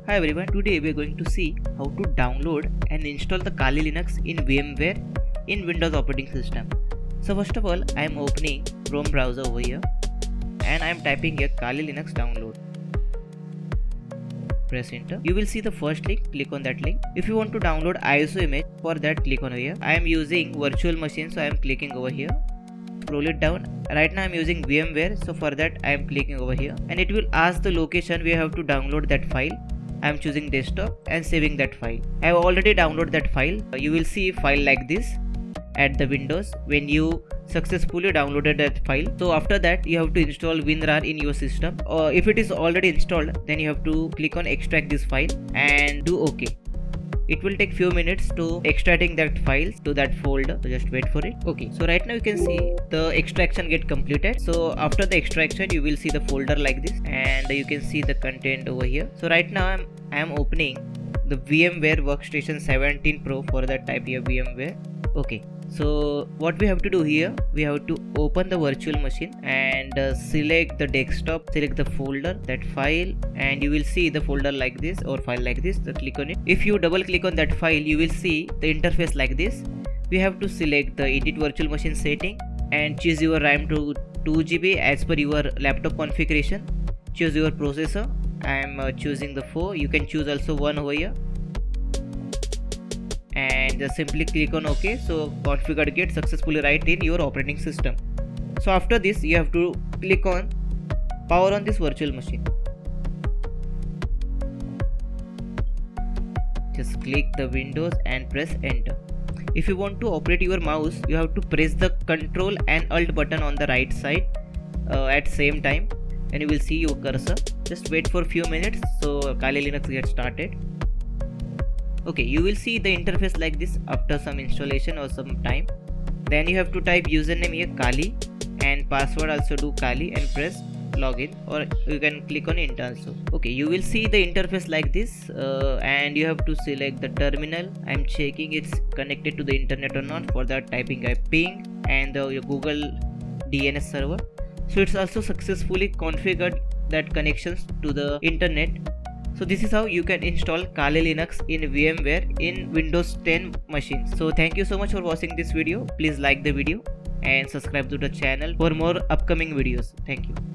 Hi everyone, today we are going to see how to download and install the KaliLinux in VMware in Windows operating system. So first of all, I am opening Chrome browser over here and I am typing here KaliLinux download. Press enter. You will see the first link, click on that link. If you want to download ISO image, for that click on over here. I am using virtual machine, so I am clicking over here. Scroll it down. Right now I am using VMware, so for that I am clicking over here and it will ask the location we have to download that file. I am choosing desktop and saving that file. I have already downloaded that file. You will see a file like this at the Windows when you successfully downloaded that file. So after that you have to install WinRAR in your system, or if it is already installed then you have to click on extract this file and do OK. It will take few minutes to extracting that file to that folder, so just wait for it. Okay, so right now you can see the extraction get completed. So after the extraction you will see the folder like this and you can see the content over here. So right now I am opening the VMware Workstation 17 Pro. For that type here VMware. Okay, so what we have to do here, we have to open the virtual machine and select the desktop, select the folder, that file, and you will see the folder like this or file like this. So click on it. If you double click on that file, you will see the interface like this. We have to select the edit virtual machine setting and choose your RAM to 2 GB as per your laptop configuration. Choose your processor. I am choosing the 4. You can choose also 1 over here. And just simply click on OK. So configured get successfully right in your operating system. So after this you have to click on power on this virtual machine. Just click the Windows and press enter. If you want to operate your mouse, you have to press the Ctrl and Alt button on the right side at same time and you will see your cursor. Just wait for a few minutes so KaliLinux gets started. Okay, you will see the interface like this after some installation or some time. Then you have to type username here Kali and password also do Kali and press login, or you can click on enter also. Okay, you will see the interface like this and you have to select the terminal. I am checking it's connected to the internet or not. For that typing I ping and your Google DNS server. So it's also successfully configured that connections to the internet. So this is how you can install KaliLinux in VMware in Windows 10 machines. So thank you so much for watching this video. Please like the video and subscribe to the channel for more upcoming videos. Thank you.